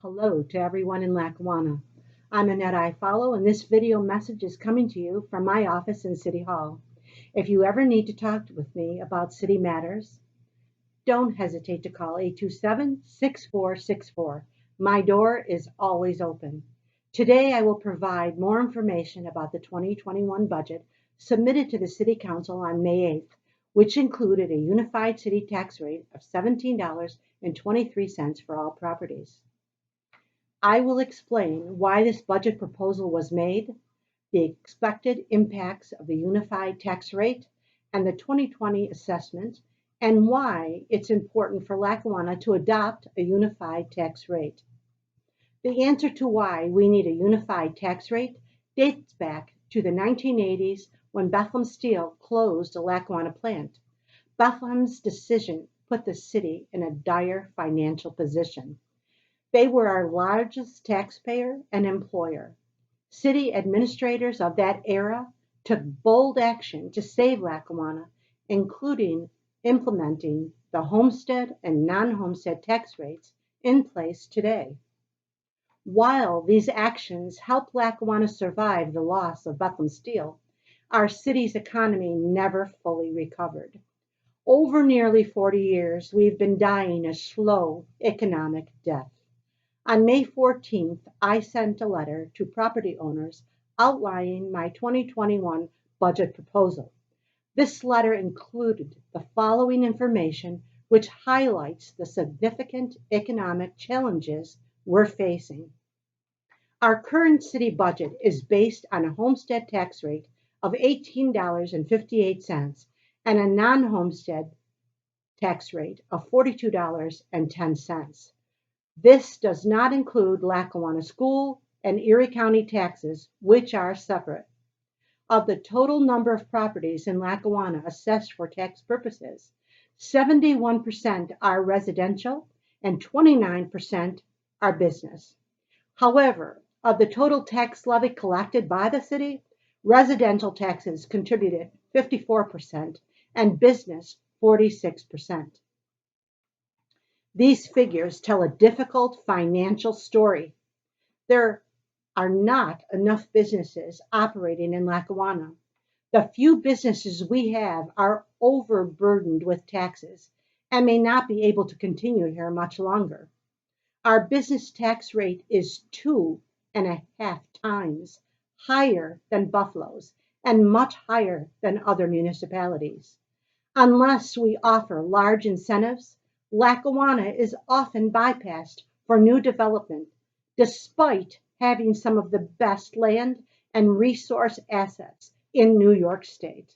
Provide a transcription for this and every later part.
Hello to everyone in Lackawanna. I'm Annette Iafallo, and this video message is coming to you from my office in City Hall. If you ever need to talk with me about city matters, don't hesitate to call 827-6464. My door is always open. Today I will provide more information about the 2021 budget submitted to the City Council on May 8th, which included a unified city tax rate of $17.23 for all properties. I will explain why this budget proposal was made, the expected impacts of the unified tax rate and the 2020 assessment, and why it's important for Lackawanna to adopt a unified tax rate. The answer to why we need a unified tax rate dates back to the 1980s when Bethlehem Steel closed the Lackawanna plant. Bethlehem's decision put the city in a dire financial position. They were our largest taxpayer and employer. City administrators of that era took bold action to save Lackawanna, including implementing the homestead and non-homestead tax rates in place today. While these actions helped Lackawanna survive the loss of Bethlehem Steel, our city's economy never fully recovered. Over nearly 40 years, we've been dying a slow economic death. On May 14th, I sent a letter to property owners outlining my 2021 budget proposal. This letter included the following information, which highlights the significant economic challenges we're facing. Our current city budget is based on a homestead tax rate of $18.58 and a non-homestead tax rate of $42.10. This does not include Lackawanna school and Erie County taxes, which are separate. Of the total number of properties in Lackawanna assessed for tax purposes, 71% are residential and 29% are business. However, of the total tax levy collected by the city, residential taxes contributed 54% and business 46%. These figures tell a difficult financial story. There are not enough businesses operating in Lackawanna. The few businesses we have are overburdened with taxes and may not be able to continue here much longer. Our business tax rate is 2.5 times higher than Buffalo's and much higher than other municipalities. Unless we offer large incentives, Lackawanna is often bypassed for new development, despite having some of the best land and resource assets in New York State.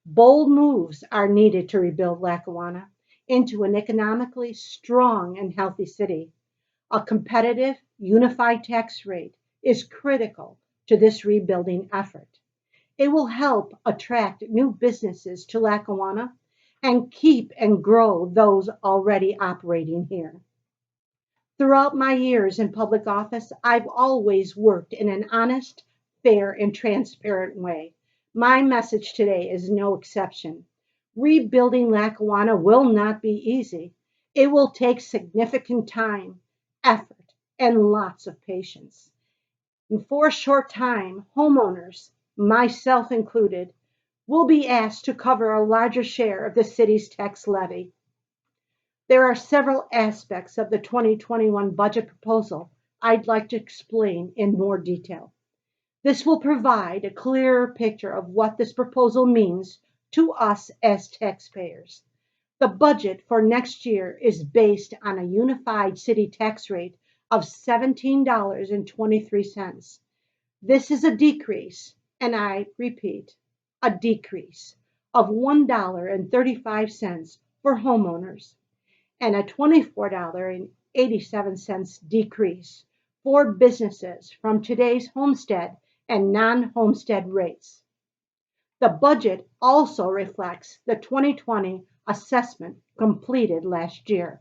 Bold moves are needed to rebuild Lackawanna into an economically strong and healthy city. A competitive, unified tax rate is critical to this rebuilding effort. It will help attract new businesses to Lackawanna and keep and grow those already operating here. Throughout my years in public office, I've always worked in an honest, fair, and transparent way. My message today is no exception. Rebuilding Lackawanna will not be easy. It will take significant time, effort, and lots of patience. And for a short time, homeowners, myself included, will be asked to cover a larger share of the city's tax levy. There are several aspects of the 2021 budget proposal I'd like to explain in more detail. This will provide a clearer picture of what this proposal means to us as taxpayers. The budget for next year is based on a unified city tax rate of $17.23. This is a decrease, and I repeat, a decrease of $1.35 for homeowners and a $24.87 decrease for businesses from today's homestead and non-homestead rates. The budget also reflects the 2020 assessment completed last year.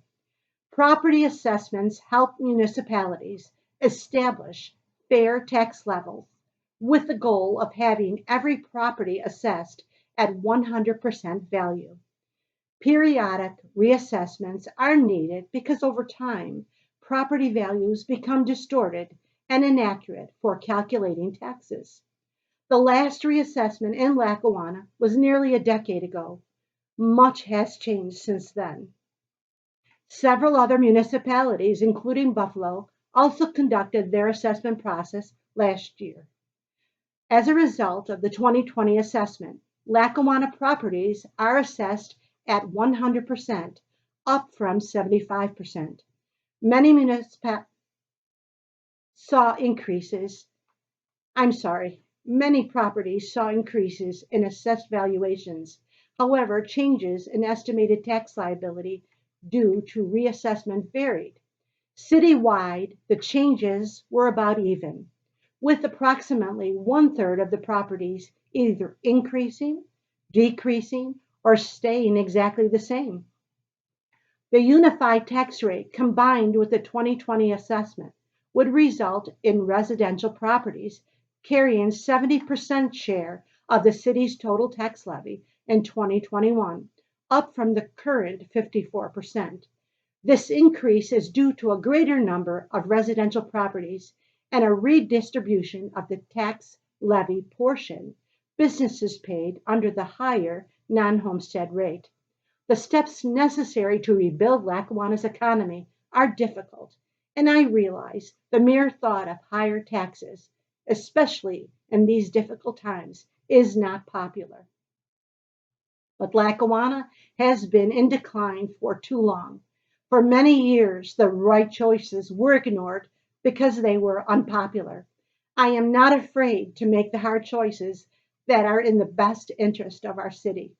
Property assessments help municipalities establish fair tax levels with the goal of having every property assessed at 100% value. Periodic reassessments are needed because over time, property values become distorted and inaccurate for calculating taxes. The last reassessment in Lackawanna was nearly a decade ago. Much has changed since then. Several other municipalities, including Buffalo, also conducted their assessment process last year. As a result of the 2020 assessment, Lackawanna properties are assessed at 100%, up from 75%. Many municipalities saw increases, many properties saw increases in assessed valuations. However, changes in estimated tax liability due to reassessment varied. Citywide, the changes were about even, with approximately one-third of the properties either increasing, decreasing, or staying exactly the same. The unified tax rate combined with the 2020 assessment would result in residential properties carrying 70% share of the city's total tax levy in 2021, up from the current 54%. This increase is due to a greater number of residential properties and a redistribution of the tax levy portion businesses paid under the higher non-homestead rate. The steps necessary to rebuild Lackawanna's economy are difficult, and I realize the mere thought of higher taxes, especially in these difficult times, is not popular. But Lackawanna has been in decline for too long. For many years, the right choices were ignored because they were unpopular. I am not afraid to make the hard choices that are in the best interest of our city.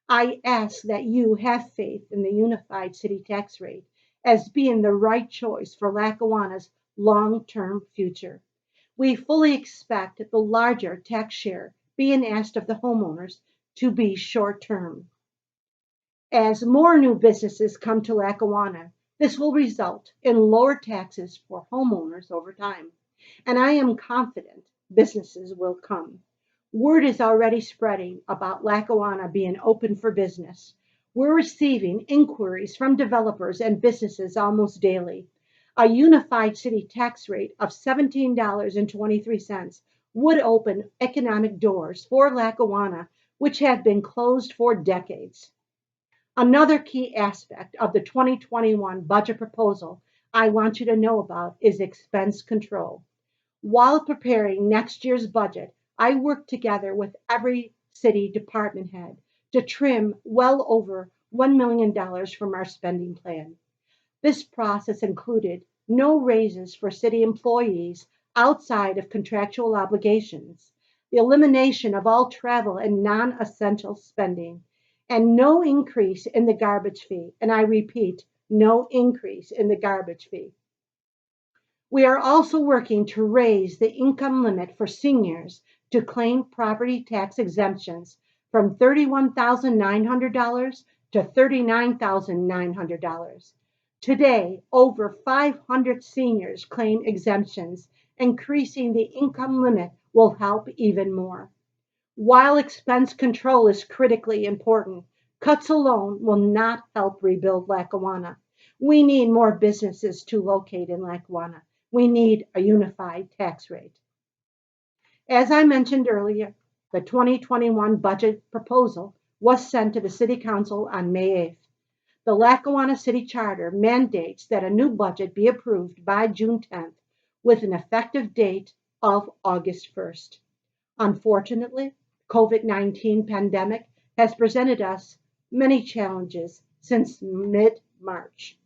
I ask that you have faith in the unified city tax rate as being the right choice for Lackawanna's long-term future. We fully expect the larger tax share being asked of the homeowners to be short-term. As more new businesses come to Lackawanna, this will result in lower taxes for homeowners over time, and I am confident businesses will come. Word is already spreading about Lackawanna being open for business. We're receiving inquiries from developers and businesses almost daily. A unified city tax rate of $17.23 would open economic doors for Lackawanna, which have been closed for decades. Another key aspect of the 2021 budget proposal I want you to know about is expense control. While preparing next year's budget, I worked together with every city department head to trim well over $1 million from our spending plan. This process included no raises for city employees outside of contractual obligations, the elimination of all travel and non-essential spending, and no increase in the garbage fee. And I repeat, no increase in the garbage fee. We are also working to raise the income limit for seniors to claim property tax exemptions from $31,900 to $39,900. Today, over 500 seniors claim exemptions. Increasing the income limit will help even more. While expense control is critically important, cuts alone will not help rebuild Lackawanna. We need more businesses to locate in Lackawanna. We need a unified tax rate. As I mentioned earlier, the 2021 budget proposal was sent to the City Council on May 8th. The Lackawanna City Charter mandates that a new budget be approved by June 10th with an effective date of August 1st. Unfortunately, COVID-19 pandemic has presented us many challenges since mid-March.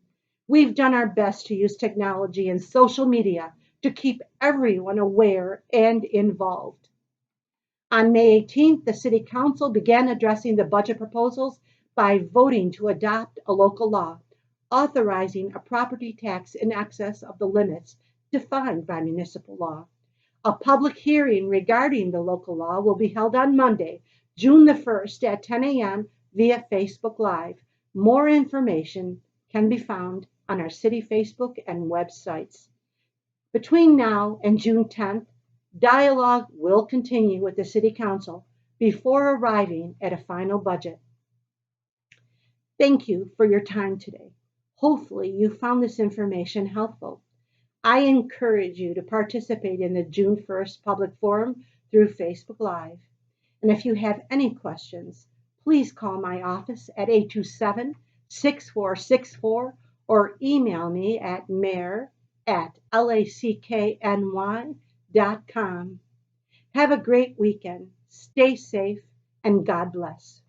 We've done our best to use technology and social media to keep everyone aware and involved. On May 18th, the City Council began addressing the budget proposals by voting to adopt a local law authorizing a property tax in excess of the limits defined by municipal law. A public hearing regarding the local law will be held on Monday, June the 1st at 10 a.m. via Facebook Live. More information can be found on our city Facebook and websites. Between now and June 10th, dialogue will continue with the City Council before arriving at a final budget. Thank you for your time today. Hopefully, you found this information helpful. I encourage you to participate in the June 1st public forum through Facebook Live. And if you have any questions, please call my office at 827-6464 or email me at mayor@lackny.com. Have a great weekend. Stay safe and God bless.